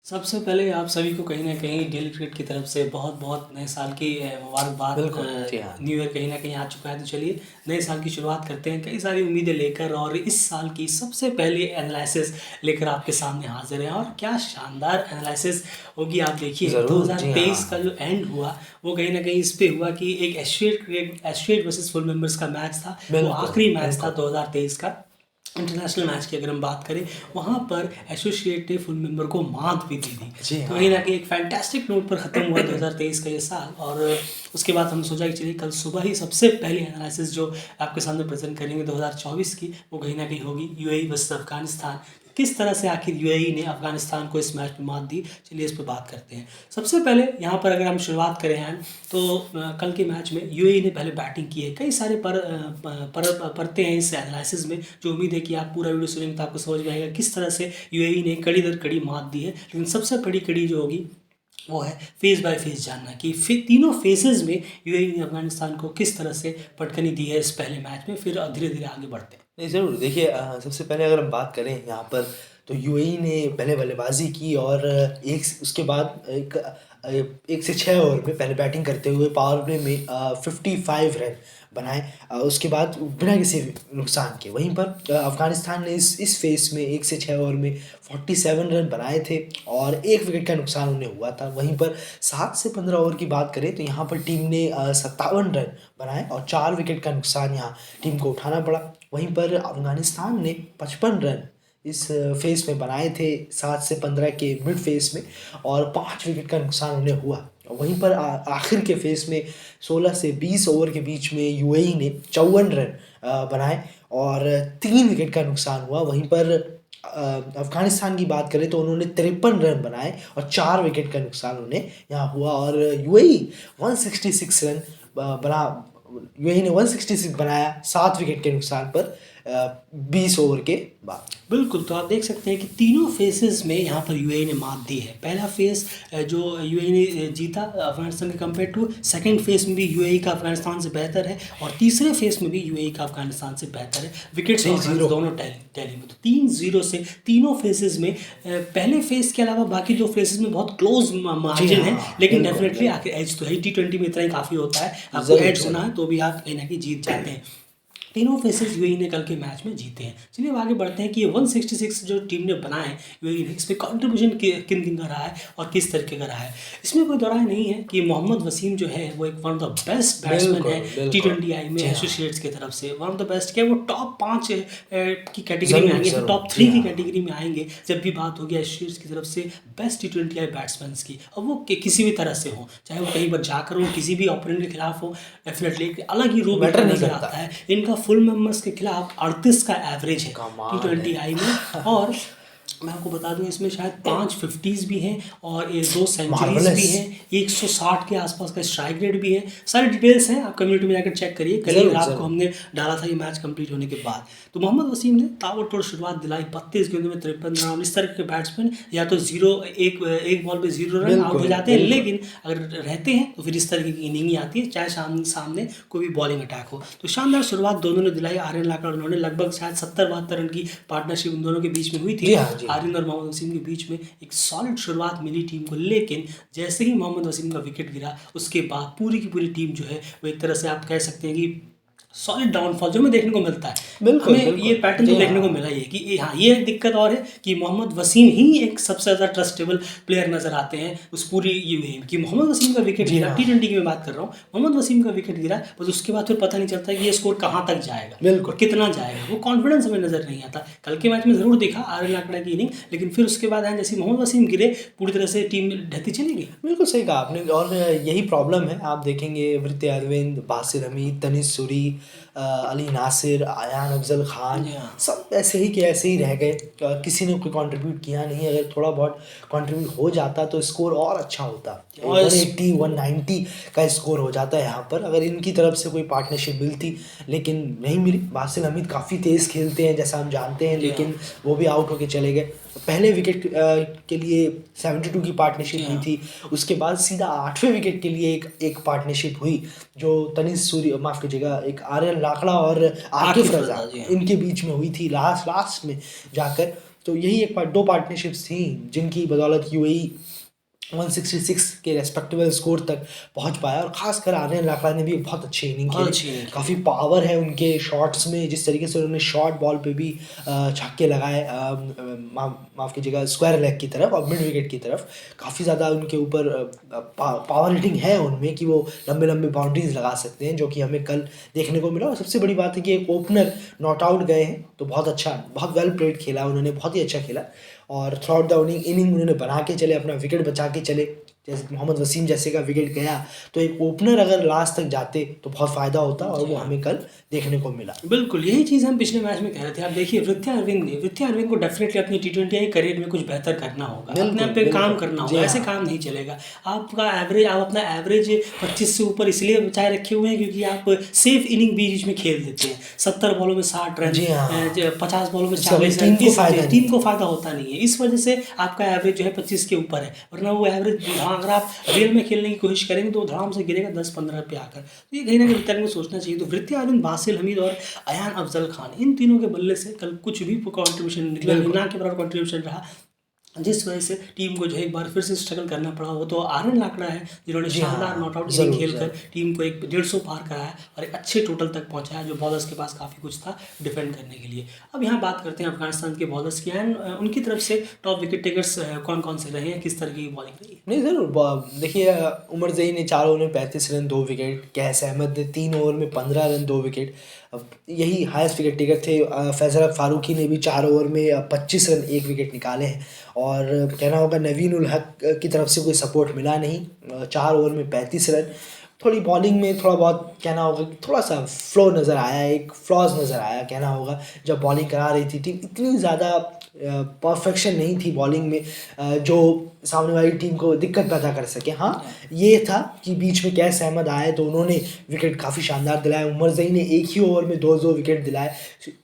सबसे पहले आप सभी को कहीं न कहीं डेली क्रिकेट की तरफ से बहुत-बहुत नए साल की मुबारकबाद। बिल्कुल, जी हाँ। न्यू ईयर कहीं न कहीं आ चुका है, तो चलिए नए साल की शुरुआत करते हैं कई सारी उम्मीदें लेकर और इस साल की सबसे पहली एनालिसिस लेकर आपके सामने हाज़िर हैं और क्या शानदार एनालिसिस होगी। आप देखिए ज़रूर, जी 2023 का हाँ। जो एंड हुआ, वो कहीं न कहीं इस पे हुआ कि एक एस्ट्रेट वर्सेस फुल मेंबर्स का मैच था। वो बिल्कुल, आखिरी मैच था बिल्कुल। 2023 का। इंटरनेशनल मैच की अगर हम बात करें, वहाँ पर एसोसिएट ने फुल मेंबर को मात भी दी थी। जी तो कहीं न हाँ। कहीं एक फैंटास्टिक नोट पर ख़त्म हुआ 2023 का ये साल। और उसके बाद हम सोचा कि चलिए कल सुबह ही सबसे पहली एनालिसिस जो आपके सामने प्रेज़ेंट करेंगे 2024 की, वो कहीं न कहीं होगी यूएई वर्सेस अफ़गानिस्तान। किस तरह से आखिर यूएई ने अफ़गानिस्तान को इस मैच में मात दी, चलिए इस पे बात करते हैं। सबसे पहले यहाँ पर अगर हम शुरुआत करें हैं, तो कल के मैच में यूएई ने पहले बैटिंग की है। कई सारे परतें हैं इस एनालिसिस में, जो उम्मीद है कि आप पूरा वीडियो सुनेंगे तो आपको समझ में आएगा किस तरह से यूएई ने कड़ी दर कड़ी मात दी है। लेकिन सबसे बड़ी कड़ी जो होगी वो है फेस बाय फेस जानना कि तीनों फेसेस में यूएई ने अफगानिस्तान को किस तरह से पटखनी दी है इस पहले मैच में। फिर धीरे धीरे आगे बढ़ते हैं। नहीं, ज़रूर देखिए सबसे पहले अगर हम बात करें यहाँ पर तो यूएई ने पहले बल्लेबाज़ी की और उसके बाद 1 से 6 ओवर में पहले बैटिंग करते हुए पावर प्ले में 55 रन बनाए। उसके बाद बिना किसी नुकसान के वहीं पर अफ़गानिस्तान ने इस फ़ेज़ में 1 से 6 ओवर में 47 रन बनाए थे और 1 विकेट का नुकसान उन्हें हुआ था। वहीं पर 7 से 15 ओवर की बात करें तो यहाँ पर टीम ने 57 रन बनाए और 4 विकेट का नुकसान यहाँ टीम को उठाना पड़ा। वहीं पर अफ़गानिस्तान ने 55 रन इस फ़ेज़ में बनाए थे 7 से 15 के मिड फ़ेज़ में और 5 विकेट का नुकसान उन्हें हुआ। वहीं पर आखिर के फ़ेज़ में 16 से 20 ओवर के बीच में यूएई ने 54 रन बनाए और 3 विकेट का नुकसान हुआ। वहीं पर अफ़गानिस्तान की बात करें तो उन्होंने 53 रन बनाए और 4 विकेट का नुकसान उन्हें यहाँ हुआ और यूएई 166 रन बना यूएई ने 166 बनाया 7 विकेट के नुकसान पर 20 ओवर के बाद। बिल्कुल, तो आप देख सकते हैं कि तीनों फ़ेज़ेस में यहाँ पर यूएई ने मात दी है। पहला फ़ेज़ जो यूएई ने जीता अफ़गानिस्तान के कंपेयर टू, सेकंड फ़ेज़ में भी यूएई का अफ़गानिस्तान से बेहतर है और तीसरे फ़ेज़ में भी यूएई का अफ़गानिस्तान से बेहतर है। विकेट्स और रन्स 3-0 दोनों टैली में, तो 3-0 से तीनों फ़ेज़ेस में पहले फ़ेज़ के अलावा बाकी 2 फ़ेज़ेस में बहुत क्लोज़ जी मार्जिन है। हाँ, लेकिन बिल्कुल, डेफ़िनेटली बिल्कुल। आखिर एज तो है ही, टी20 में इतना ही काफ़ी होता है। आपको ज़रूर, एज होना ज़रूर। है तो भी आप कहीं न कहीं जीत जाते हैं। तीनों फेसेस यूएई ने कल के मैच में जीते हैं। चलिए अब आगे बढ़ते हैं कि ये 166 जो टीम ने बनाए हैं यूएई ने, इसमें कंट्रीब्यूशन किन किन का रहा है और किस तरीके का रहा है। इसमें कोई दो राय नहीं है कि मोहम्मद वसीम जो है वो एक one of the best batsman है बिल्कुल, बिल्कुल। टी20 में जी हाँ। एसोसिएट्स की तरफ से। वन ऑफ द बेस्ट क्या, वो टॉप 5 की कैटेगरी में ज़रूर, आएंगे, फिर ज़रूर। टॉप जी 3 की हाँ। कैटेगरी में आएंगे जब भी बात होगी एसोसिएट्स की तरफ से बेस्ट टी20 बैट्समैन की। अब वो किसी भी तरह से हो, चाहे वो कहीं पर जाकर हो, किसी भी ओपोनेंट के खिलाफ हो, डेफिनेटली एक अलग ही रूप इनका मैटर नहीं नज़र करता। आता है। इनका फुल मेंबर्स के खिलाफ 38 का एवरेज है कमाल है। टी20 में। और मैं आपको बता दूं इसमें शायद 5 50s भी हैं और ये 2 सेंचुरीज भी मार्वेलस। हैं, 160 के आसपास का स्ट्राइक रेट भी है। सारी डिटेल्स हैं, आप कम्युनिटी में जाकर चेक करिए। कल ही ज़रूर, रात को ज़रूर। हमने डाला था ये मैच कंप्लीट होने के बाद। तो मोहम्मद वसीम ने ताबड़तोड़ शुरुआत दिलाई, 32 गेंदों में 53 रन। और इस तरह के बैट्समैन या तो एक बॉल पे 0 रन आउट हो बिल्कुल, जाते हैं, बिल्कुल। लेकिन अगर रहते हैं तो फिर इस तरह की इनिंग ही आती है, चाहे सामने कोई भी बॉलिंग अटैक हो। तो शानदार शुरुआत दोनों ने दिलाई। आर्यन लाकड़ उन्होंने लगभग शायद 70-72 रन की पार्टनरशिप उन दोनों के बीच में हुई थी। जी हाँ, जी हाँ। आर्यन और मोहम्मद वसीम के बीच में एक सॉलिड शुरुआत मिली टीम को, लेकिन जैसे ही मोहम्मद वसीम का विकेट गिरा, उसके बाद पूरी की पूरी टीम जो है वो एक तरह से आप कह सकते हैं कि सॉलिड डाउनफॉल जो हमें देखने को मिलता है। बिल्कुल, हमें ये बिल्कुल। पैटर्न तो जी देखने को हाँ। मिला ही है कि हाँ, ये एक दिक्कत और है कि मोहम्मद वसीम ही एक सबसे ज़्यादा ट्रस्टेबल प्लेयर नजर आते हैं उस पूरी यूएई में। कि मोहम्मद वसीम का विकेट जी गिरा, हाँ। टी20 की मैं बात कर रहा हूँ, मोहम्मद वसीम का विकेट गिरा, बस उसके बाद फिर पता नहीं चलता कि ये स्कोर कहाँ तक जाएगा और बिल्कुल। कितना जाएगा। वो कॉन्फिडेंस हमें नजर नहीं आता। कल के मैच में ज़रूर दिखा आर्यन लाकड़ा की इनिंग, लेकिन फिर उसके बाद है जैसे मोहम्मद वसीम गिरे, पूरी तरह से टीम ढहती चली गई। बिल्कुल सही कहा आपने और यही प्रॉब्लम है। आप देखेंगे वृत्ति अरविंद, बासिर हमीद, तनिष सूरी, अली नासिर, अयान अफजल खान, जी हाँ। सब ऐसे ही के ऐसे ही रह गए। किसी ने कोई कंट्रीब्यूट किया नहीं। अगर थोड़ा बहुत कंट्रीब्यूट हो जाता तो स्कोर और अच्छा होता। और 180 190 का स्कोर हो जाता है यहाँ पर अगर इनकी तरफ से कोई पार्टनरशिप मिलती, लेकिन नहीं मिली। बासिर हमीद काफ़ी तेज़ खेलते हैं जैसा हम जानते हैं, जी हाँ। लेकिन वो भी आउट होके चले गए। पहले विकेट के लिए 72 की जी पार्टनरशिप हुई हाँ। थी। उसके बाद सीधा 8वें विकेट के लिए एक पार्टनरशिप हुई जो तनिष सूरी, माफ़ कीजिएगा, एक आर्यन लाकड़ा और आकिफ आकिफ रज़ा रजा, जी हाँ। इनके बीच में हुई थी लास्ट में जाकर। तो यही दो पार्टनरशिप्स थी जिनकी बदौलत यूएई 166 के रेस्पेक्टेबल स्कोर तक पहुंच पाया। और खासकर आर्यन लाकड़ा ने भी बहुत अच्छी इनिंग बहुत खेली, अच्छी इनिंग खेली। काफ़ी पावर है उनके शॉट्स में, जिस तरीके से उन्होंने शॉर्ट बॉल पे भी छक्के लगाए, माफ़ कीजिएगा, स्क्वायर लेग की तरफ और मिड विकेट की तरफ। काफ़ी ज़्यादा उनके ऊपर पावर हिटिंग है उनमें कि वो लंबे लंबे बाउंड्रीज लगा सकते हैं, जो कि हमें कल देखने को मिला। और सबसे बड़ी बात है कि एक ओपनर नॉट आउट गए हैं, तो बहुत अच्छा, बहुत वेल प्लेड खेला उन्होंने, बहुत ही अच्छा खेला। और थ्रू आउट द इनिंग उन्होंने बना के चले, अपना विकेट बचा के चले। जैसे मोहम्मद वसीम जैसे का विकेट गया, तो एक ओपनर अगर लास्ट तक जाते तो बहुत फ़ायदा होता, और वो हमें कल देखने को मिला। बिल्कुल यही चीज़ हम पिछले मैच में कह रहे थे। आप देखिए विद्या अरविंद को डेफिनेटली अपनी T20 करियर में कुछ बेहतर करना होगा, अपने आप पे काम करना होगा, ऐसे काम नहीं चलेगा। आप अपना एवरेज 25 से ऊपर इसलिए बचाए रखे हुए हैं क्योंकि आप सेफ इनिंग बीच में खेल देते हैं। 70 बॉलों में 60 रन, 50 बॉलों में 40 रन, टीम को फायदा होता नहीं है। इस वजह से आपका एवरेज जो है 25 के ऊपर है, वरना वो एवरेज अगर आप रियल में खेलने की कोशिश करेंगे तो धड़ाम से गिरेगा 10-15 पे आकर। तो ये कहीं ना कहीं को सोचना चाहिए। तो वृत्ति अरविंद, बासिल हमीद और अयान अफजल खान, इन तीनों के बल्ले से कल कुछ भी कंट्रीब्यूशन निकला, ना के बराबर कंट्रीब्यूशन रहा, जिस वजह से टीम को जो है एक बार फिर से स्ट्रगल करना पड़ा। वो तो आर्यन लाकड़ा है जिन्होंने शानदार नॉट आउट इनिंग खेलकर टीम को एक 150 पार कराया और एक अच्छे टोटल तक पहुंचाया, जो बॉलर्स के पास काफ़ी कुछ था डिफेंड करने के लिए। अब यहाँ बात करते हैं अफगानिस्तान के बॉलर्स की, एंड उनकी तरफ से टॉप विकेट टेकर्स कौन कौन से रहे हैं, किस तरह की बॉलिंग रही है? नहीं ज़रूर, देखिए उमर ज़ई ने 4 ओवर में 35 रन 2 विकेट, कैस अहमद ने 3 ओवर में 15 रन 2 विकेट, यही हाईएस्ट विकेट टेकर थे। फैज़ल फारूकी ने भी 4 ओवर में 25 रन 1 विकेट निकाले हैं। और कहना होगा नवीन उल हक की तरफ से कोई सपोर्ट मिला नहीं, 4 ओवर में 35 रन। थोड़ी बॉलिंग में थोड़ा बहुत कहना होगा कि थोड़ा सा फ्लो नज़र आया, एक फ्लॉज नज़र आया कहना होगा। जब बॉलिंग करा रही थी टीम, इतनी ज़्यादा परफेक्शन नहीं थी बॉलिंग में जो सामने वाली टीम को दिक्कत पैदा कर सके। हाँ, ये था कि बीच में कैस अहमद आए तो उन्होंने विकेट काफ़ी शानदार दिलाए। उमर ज़ई ने एक ही ओवर में 2 विकेट दिलाए,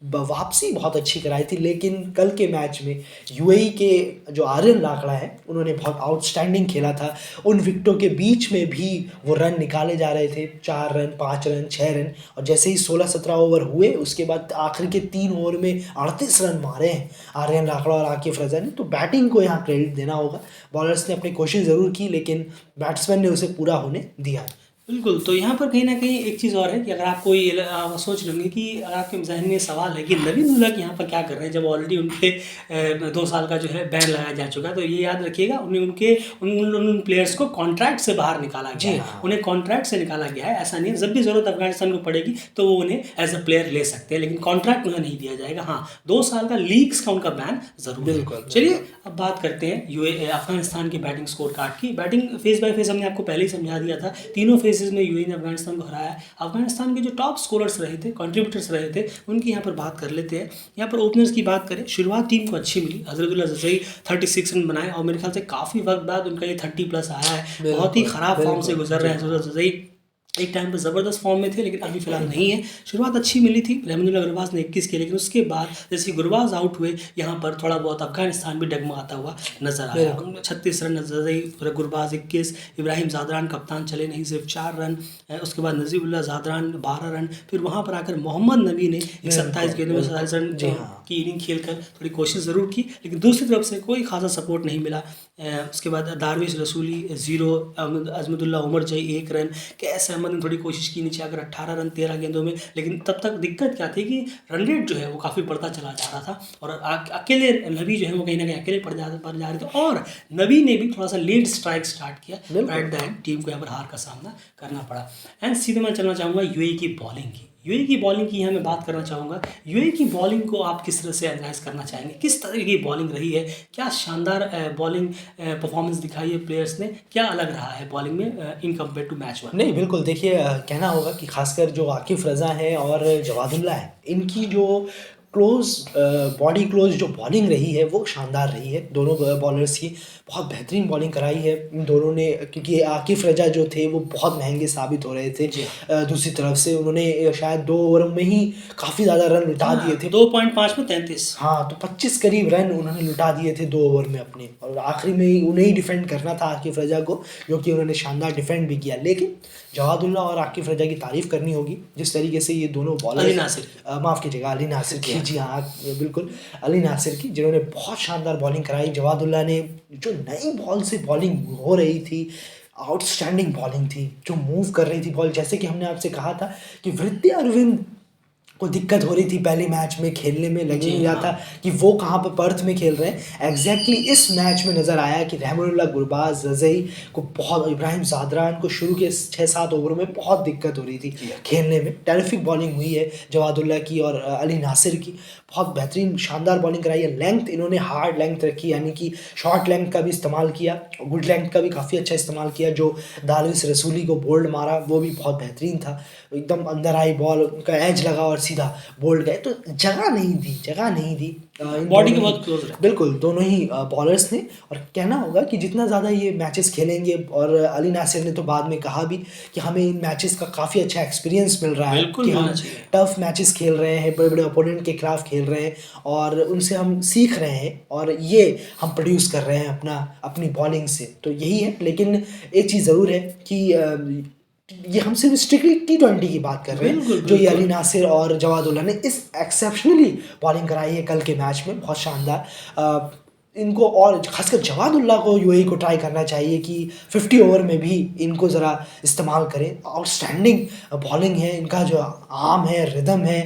वापसी बहुत अच्छी कराई थी। लेकिन कल के मैच में यूएई के जो आर्यन लाकड़ा है, उन्होंने बहुत आउटस्टैंडिंग खेला था। उन विकेटों के बीच में भी वो रन निकाले जा रहे थे, 4 रन, 5 रन, 6 रन। और जैसे ही 16-17 ओवर हुए, उसके बाद आखिर के 3 ओवर में 38 रन मारे हैं आर्यन लाकड़ा और आकिफ रजा ने। तो बैटिंग को यहाँ क्रेडिट देना होगा। बॉलर्स ने अपनी कोशिश ज़रूर की, लेकिन बैट्समैन ने उसे पूरा होने दिया। बिल्कुल। तो यहाँ पर कहीं ना कहीं एक चीज़ और है कि अगर आपको ये आप सोच लेंगे कि अगर आपके जहन में सवाल है कि नवीन उल यहाँ पर क्या कर रहे हैं, जब ऑलरेडी उनके 2 साल का जो है बैन लगाया जा चुका है, तो ये याद रखिएगा उन प्लेयर्स को कॉन्ट्रैक्ट से बाहर निकाला गया है। उन्हें कॉन्ट्रैक्ट से निकाला गया है। ऐसा नहीं है, जब भी ज़रूरत अफगानिस्तान को पड़ेगी तो वो उन्हें एज अ प्लेयर ले सकते हैं, लेकिन कॉन्ट्रैक्ट उन्हें नहीं दिया जाएगा। हाँ, 2 साल का लीग्स का उनका बैन ज़रूर है। चलिए अब बात करते हैं अफगानिस्तान की बैटिंग स्कोर कार्ड की। बैटिंग फेज बाय फेज हमने आपको पहले ही समझा दिया था। तीनों फेजेस में यूएई ने अफगानिस्तान को हराया। अफगानिस्तान के जो टॉप स्कोरर्स रहे थे, कंट्रीब्यूटर्स रहे थे, उनकी यहाँ पर बात कर लेते हैं। यहाँ पर ओपनर्स की बात करें, शुरुआत टीम को अच्छी मिली। हजरतुल्लाह जज़ई 36 रन बनाए और मेरे ख्याल से काफ़ी वक्त बाद उनका ये 30+ आया है। बहुत ही ख़राब फॉर्म से गुजर रहे हैं हजरतुल्लाह जज़ई। एक टाइम पर ज़बरदस्त फॉर्म में थे, लेकिन अभी फिलहाल नहीं है। शुरुआत अच्छी मिली थी, रहमतुल्लाह गुरबाज ने 21 किए, लेकिन उसके बाद जैसे गुरबाज आउट हुए, यहाँ पर थोड़ा बहुत अफगानिस्तान भी डगमगाता हुआ नजर आया। 36 रन गुरबाज 21, इब्राहिम ज़ादरान कप्तान चले नहीं, सिर्फ 4 रन। उसके बाद नजीबुल्लाह ज़ादरान 12 रन। फिर वहाँ पर आकर मोहम्मद नबी ने 27 गेंदों में 27 रन की इनिंग खेलकर थोड़ी कोशिश ज़रूर की, लेकिन दूसरी तरफ से कोई खासा सपोर्ट नहीं मिला। उसके बाद दारविश रसूली 0, अजमतुल्लाह उमर जई 1 रन, कैस अहमद ने थोड़ी कोशिश की नीचे आकर 18 रन 13 गेंदों में, लेकिन तब तक दिक्कत क्या थी कि रन रेट जो है वो काफ़ी बढ़ता चला जा रहा था और अकेले नबी जो है वो कहीं ना कहीं अकेले पड़ जा रहे थे। और नबी ने भी थोड़ा सा लेट स्ट्राइक स्टार्ट किया, एट द एंड टीम को यहाँ पर हार का सामना करना पड़ा। एंड सीधे मैं चलना चाहूँगा यूएई की बॉलिंग की। यूएई की बॉलिंग की यहाँ मैं बात करना चाहूँगा। यूएई की बॉलिंग को आप किस तरह से एनालाइज करना चाहेंगे, किस तरह की बॉलिंग रही है, क्या शानदार बॉलिंग परफॉर्मेंस दिखाई है प्लेयर्स ने, क्या अलग रहा है बॉलिंग में इन कम्पेयर टू मैच 1? नहीं, बिल्कुल, देखिए कहना होगा कि खासकर जो आकिफ रजा है और जवादुल्ला है, इनकी जो बॉडी क्लोज जो बॉलिंग रही है वो शानदार रही है। दोनों बॉलर्स की बहुत बेहतरीन बॉलिंग कराई है इन दोनों ने, क्योंकि आकिफ रजा जो थे वो बहुत महंगे साबित हो रहे थे। दूसरी तरफ से उन्होंने शायद 2 ओवर में ही काफ़ी ज़्यादा रन लुटा दिए थे, 2.5 में 33। हाँ, तो 25 करीब रन उन्होंने लुटा दिए थे 2 ओवर में अपने, और आखिरी में उन्हें ही डिफेंड करना था आकिफ रजा को, जो कि उन्होंने शानदार डिफेंड भी किया। लेकिन जवादुल्ला और आकिफ रजा की तारीफ करनी होगी, जिस तरीके से ये दोनों बॉलर, माफ़ कीजिएगा, अली नासिर की जी हाँ, बिल्कुल अली नासिर की, जिन्होंने बहुत शानदार बॉलिंग कराई। जवादुल्ला ने जो नई बॉल से बॉलिंग हो रही थी, आउटस्टैंडिंग बॉलिंग थी, जो मूव कर रही थी बॉल, जैसे कि हमने आपसे कहा था कि वृद्धि अरविंद को दिक्कत हो रही थी पहले मैच में खेलने में, लग जी नहीं रहा हाँ। था कि वो कहाँ पर पर्थ में खेल रहे हैं। एग्जैक्टली इस मैच में नज़र आया कि रहमानुल्लाह गुरबाज, रज़ई को बहुत, इब्राहिम ज़ादरान को शुरू के 6-7 ओवरों में बहुत दिक्कत हो रही थी खेलने में। टेरिफिक बॉलिंग हुई है जवादुल्ला की और अली नासिर की, बहुत बेहतरीन शानदार बॉलिंग कराई है। लेंथ इन्होंने हार्ड लेंथ रखी, यानी कि शॉर्ट लेंथ का भी इस्तेमाल किया, गुड लेंथ का भी काफ़ी अच्छा इस्तेमाल किया। जो दानिश रसूली को बोल्ड मारा वो भी बहुत बेहतरीन था, एकदम अंदर आई बॉल, उनका एज लगा और सीधा बोल्ड गए। तो जगह नहीं दी इन बॉडी के दोनों ही, बहुत क्लोज रहते बिल्कुल दोनों ही बॉलर्स ने। और कहना होगा कि जितना ज़्यादा ये मैचेस खेलेंगे, और अली नासिर ने तो बाद में कहा भी कि हमें इन मैचेस का काफ़ी अच्छा एक्सपीरियंस मिल रहा है, बिल्कुल कि मिलना हम चाहिए। टफ मैचेस खेल रहे हैं, बड़े बड़े ओपोनेंट के खिलाफ खेल रहे हैं, और उनसे हम सीख रहे हैं, और ये हम प्रोड्यूस कर रहे हैं अपनी बॉलिंग से। तो यही है। लेकिन एक चीज़ ज़रूर है कि ये हम सिर्फ स्ट्रिक्टली T20 की बात कर रहे हैं, बिल्कुल, जो ये बिल्कुल। अली नासिर और जवादुल्ला ने इस एक्सेप्शनली बॉलिंग कराई है कल के मैच में, बहुत शानदार। इनको और खासकर जवादुल्ला को यूएई को ट्राई करना चाहिए कि 50 ओवर में भी इनको ज़रा इस्तेमाल करें। आउटस्टैंडिंग बॉलिंग है, इनका जो आर्म है, रिदम है,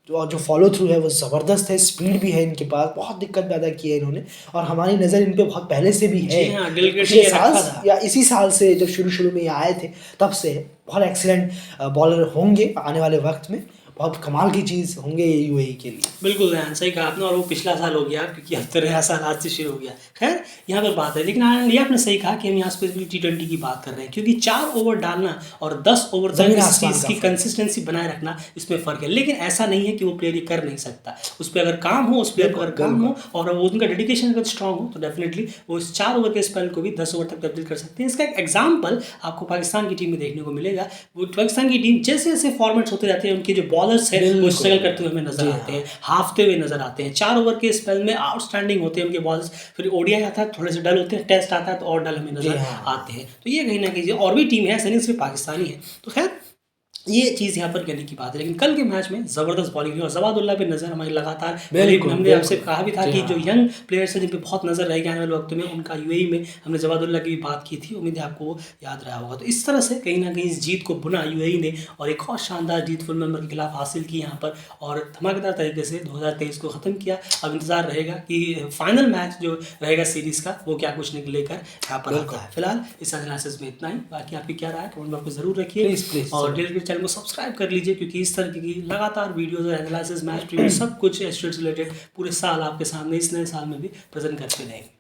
जो फॉलो थ्रू है वो ज़बरदस्त है, स्पीड भी है इनके पास, बहुत दिक्कत पैदा की है इन्होंने। और हमारी नज़र इन पे बहुत पहले से भी है, जी हाँ, गिलक्रिस्ट पिछले ने साल रखा था। या इसी साल से, जब शुरू में ये आए थे तब से बहुत एक्सीलेंट बॉलर होंगे आने वाले वक्त में, बहुत कमाल की चीज़ होंगे ये यूएई के लिए। बिल्कुल रेहान, सही कहा आपने। और वो पिछला साल हो गया, क्योंकि अब तो नया साल आज से शुरू हो गया। खैर, यहाँ पर बात है, लेकिन आनंद, ये आपने सही कहा कि हम यहाँ स्पेसिफिक T20 की बात कर रहे हैं, क्योंकि 4 ओवर डालना और 10 ओवर तक ज़मीन इस आसमान चीज़ का की फ़र्क है। कंसिस्टेंसी बनाए रखना, इसमें फ़र्क है। लेकिन ऐसा नहीं है कि वो प्लेयर ये कर नहीं सकता। उस पर अगर काम हो, उस प्लेयर पर अगर बिल्कुल, काम हो, बिल्कुल। और वो उनका डेडिकेशन अगर स्ट्रांग हो, तो डेफिनेटली वो इस 4 ओवर के स्पेल को भी 10 ओवर तक तब्दील कर सकते हैं। इसका एक एग्जाम्पल आपको पाकिस्तान की टीम में देखने को मिलेगा। वो पाकिस्तान की टीम जैसे जैसे फॉर्मेट्स होते जाते हैं, उनके जो बॉलर्स हैं वो बिल्कुल। स्ट्रगल करते हुए हमें नजर जी आते हाँ। हैं, हाफते हुए नजर आते हैं। 4 ओवर के स्पेल में आउटस्टैंडिंग होते हैं उनके बॉल्स। फिर ओडीआई आता है, थोड़े से डल होते हैं, टेस्ट आता है तो और डल हमें जी नजर हाँ। आते हैं। तो ये कहीं ना कहीं और भी टीम है, ऐसा नहीं सिर्फ पाकिस्तानी है। तो खैर, ये चीज़ यहाँ पर कहने की बात है। लेकिन कल के मैच में ज़बरदस्त बॉलिंग हुई और जवादुल्ला पे नज़र हमारी लगातार, पहले बिल्कुल, हमने आपसे बिल्कुल। कहा भी था जी कि हाँ। जो यंग प्लेयर्स हैं जिन पे बहुत नज़र रहेगी आने वाले वक्त में, उनका यूएई में हमने जवादुल्ला की भी बात की थी। उम्मीद है आपको वो याद रहा होगा। तो इस तरह से कहीं ना कहीं इस जीत को बुना यूएई ने, और एक और शानदार जीत फुल मेंबर के खिलाफ हासिल की यहाँ पर, और धमाकेदार तरीके से 2023 को ख़त्म किया। अब इंतजार रहेगा कि फाइनल मैच जो रहेगा सीरीज़ का, वो क्या कुछ लेकर यहाँ पर आता है। फिलहाल इस एनालिसिस में इतना ही। बाकी आपकी क्या राय है कमेंट बॉक्स में ज़रूर रखिए, प्लीज़ और डेली चैनल को सब्सक्राइब कर लीजिए, क्योंकि इस तरह की लगातार वीडियोस और एनालिसिस, मैच प्रीव्यू, सब कुछ स्टेट्स रिलेटेड पूरे साल आपके सामने इस नए साल में भी प्रेजेंट करते रहेंगे।